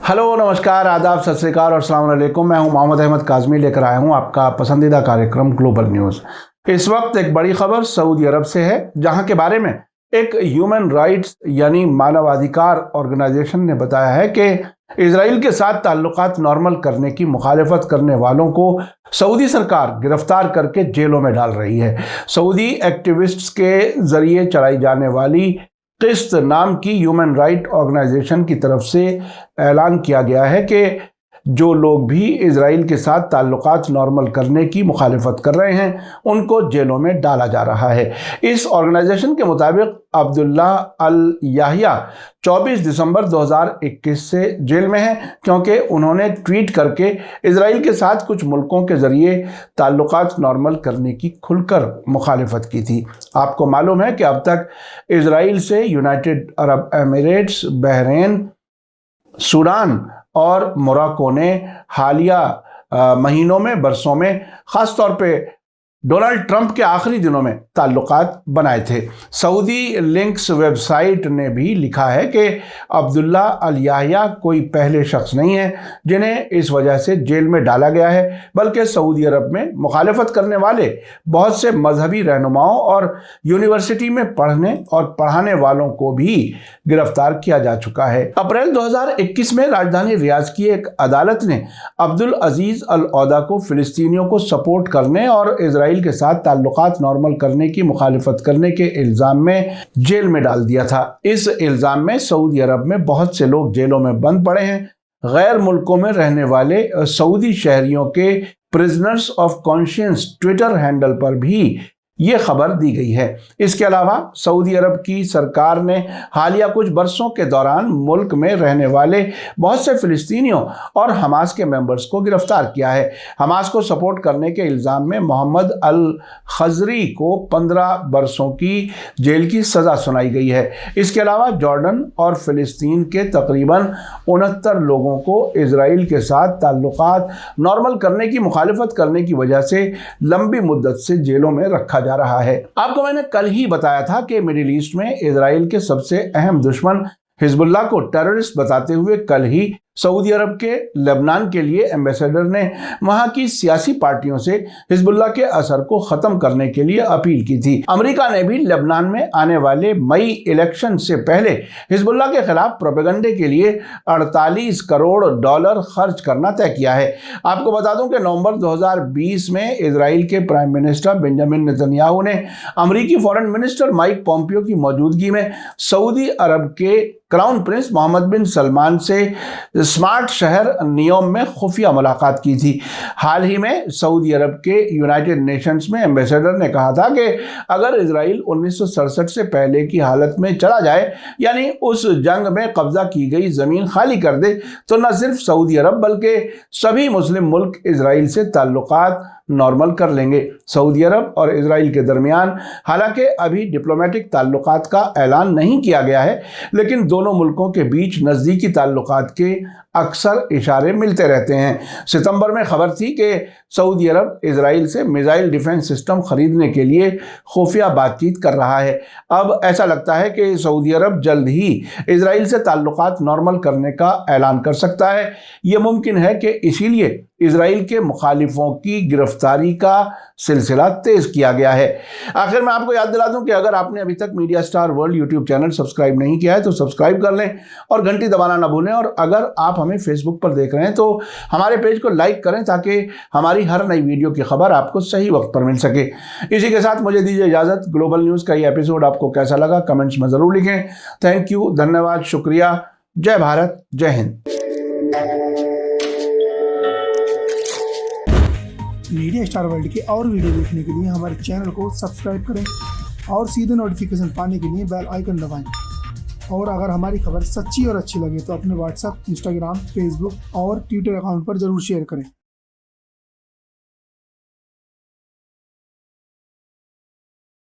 Hello, नमस्कार, आदाब, सत श्री अकाल और अस्सलाम वालेकुम। मैं हूं मोहम्मद अहमद काज़मी, लेकर आया हूं आपका पसंदीदा कार्यक्रम ग्लोबल न्यूज़। इस वक्त एक बड़ी खबर सऊदी अरब से है, जहां के बारे में एक ह्यूमन राइट्स यानी मानवाधिकार ऑर्गेनाइजेशन ने बताया है कि इजराइल के साथ ताल्लुकात नॉर्मल करने की मुखालिफत करने वालों को सऊदी सरकार गिरफ्तार करके जेलों में डाल रही है। सऊदी एक्टिविस्ट्स के जरिए चलाई जाने वाली किस्त नाम की ह्यूमन राइट ऑर्गेनाइजेशन की तरफ से ऐलान किया गया है कि जो लोग भी इजराइल के साथ ताल्लुकात नॉर्मल करने की मुखालिफत कर रहे हैं उनको जेलों में डाला जा रहा है। इस ऑर्गेनाइजेशन के मुताबिक अब्दुल्ला अल याहिया 24 दिसंबर 2021 से जेल में हैं, क्योंकि उन्होंने ट्वीट करके इजराइल के साथ कुछ मुल्कों के ज़रिए ताल्लुकात नॉर्मल करने की खुलकर मुखालिफत की थी। आपको मालूम है कि अब तक इजराइल से United Arab Emirates, Bahrain, Sudan और मोरक्को ने हालिया महीनों में, बरसों में, ख़ास तौर पे डोनाल्ड ट्रंप के आखिरी दिनों में ताल्लुकात बनाए थे। सऊदी लिंक्स वेबसाइट ने भी लिखा है कि अब्दुल्ला अल याहिया कोई पहले शख्स नहीं है जिन्हें इस वजह से जेल में डाला गया है, बल्कि सऊदी अरब में मुखालिफत करने वाले बहुत से मजहबी रहनुमाओं और यूनिवर्सिटी में पढ़ने और पढ़ाने वालों को भी गिरफ्तार किया जा चुका है। अप्रैल 2021 में राजधानी रियाद की एक अदालत ने अब्दुल अजीज अल औदा को फिलिस्तीनियों को सपोर्ट करने और इजराइल के साथ ताल्लुकात नॉर्मल करने की मुखालिफत करने के इल्ज़ाम में जेल में डाल दिया था। इस इल्ज़ाम में सऊदी अरब में बहुत से लोग जेलों में बंद पड़े हैं। गैर मुल्कों में रहने वाले सऊदी शहरियों के prisoners of conscience Twitter handle पर भी ये खबर दी गई है। इसके अलावा सऊदी अरब की सरकार ने हालिया कुछ बरसों के दौरान मुल्क में रहने वाले बहुत से फिलिस्तीनियों और हमास के मेंबर्स को गिरफ्तार किया है। हमास को सपोर्ट करने के इल्ज़ाम में मोहम्मद अल खजरी को 15 बरसों की जेल की सज़ा सुनाई गई है। इसके अलावा जॉर्डन और फिलिस्तीन के तकरीबन 69 लोगों को इजराइल के साथ ताल्लुकात नॉर्मल करने की मुखालिफत करने की वजह से लंबी मुद्दत से जेलों में रखा जा रहा है। आपको मैंने कल ही बताया था कि मिडिल ईस्ट में इजराइल के सबसे अहम दुश्मन हिजबुल्लाह को टेररिस्ट बताते हुए कल ही सऊदी अरब के लेबनान के लिए एम्बेसडर ने वहां की सियासी पार्टियों से हिजबुल्लाह के असर को ख़त्म करने के लिए अपील की थी। अमेरिका ने भी लेबनान में आने वाले मई इलेक्शन से पहले हिजबुल्लाह के खिलाफ प्रोपेगेंडे के लिए 48 करोड़ डॉलर खर्च करना तय किया है। आपको बता दूं कि नवंबर 2020 में इजराइल के प्राइम मिनिस्टर बेंजामिन नेतन्याहू ने अमेरिकी फॉरेन मिनिस्टर माइक पॉम्पियो की मौजूदगी में सऊदी अरब के क्राउन प्रिंस मोहम्मद बिन सलमान से स्मार्ट शहर नियोम में खुफिया मुलाकात की थी। हाल ही में सऊदी अरब के यूनाइटेड नेशंस में एम्बेसडर ने कहा था कि अगर इजराइल 1967 से पहले की हालत में चला जाए, यानी उस जंग में कब्जा की गई ज़मीन खाली कर दे, तो न सिर्फ सऊदी अरब बल्कि सभी मुस्लिम मुल्क इजराइल से ताल्लुकात नॉर्मल कर लेंगे। सऊदी अरब और इजराइल के दरमियान हालांकि अभी डिप्लोमेटिक ताल्लुकात का ऐलान नहीं किया गया है, लेकिन दोनों मुल्कों के बीच नज़दीकी ताल्लुकात के अक्सर इशारे मिलते रहते हैं। सितंबर में खबर थी कि सऊदी अरब इजराइल से मिसाइल डिफेंस सिस्टम खरीदने के लिए खुफिया बातचीत कर रहा है। अब ऐसा लगता है कि सऊदी अरब जल्द ही इजराइल से ताल्लुकात नॉर्मल करने का ऐलान कर सकता है। ये मुमकिन है कि इसीलिए इजराइल के मुखालिफों की गिरफ्तारी का सिलसिला तेज किया गया है। आखिर में आपको याद दिला दूं कि अगर आपने अभी तक media star world YouTube channel subscribe नहीं किया है तो सब्सक्राइब कर लें और घंटी दबाना ना भूलें। और अगर आप हमें फेसबुक पर देख रहे हैं तो हमारे पेज को लाइक करें ताकि हमारी हर नई वीडियो की खबर आपको सही वक्त पर मिल सके। इसी के साथ मुझे दीजिए इजाज़त। ग्लोबल न्यूज़ का ये एपिसोड आपको कैसा लगा कमेंट्स में ज़रूर लिखें। थैंक यू, धन्यवाद, शुक्रिया। जय भारत, जय हिंद। मीडिया स्टार वर्ल्ड के और वीडियो देखने के लिए हमारे चैनल को सब्सक्राइब करें और सीधे नोटिफिकेशन पाने के लिए बेल आइकन दबाएं। और अगर हमारी खबर सच्ची और अच्छी लगे तो अपने व्हाट्सएप, इंस्टाग्राम, फेसबुक और ट्विटर अकाउंट पर ज़रूर शेयर करें।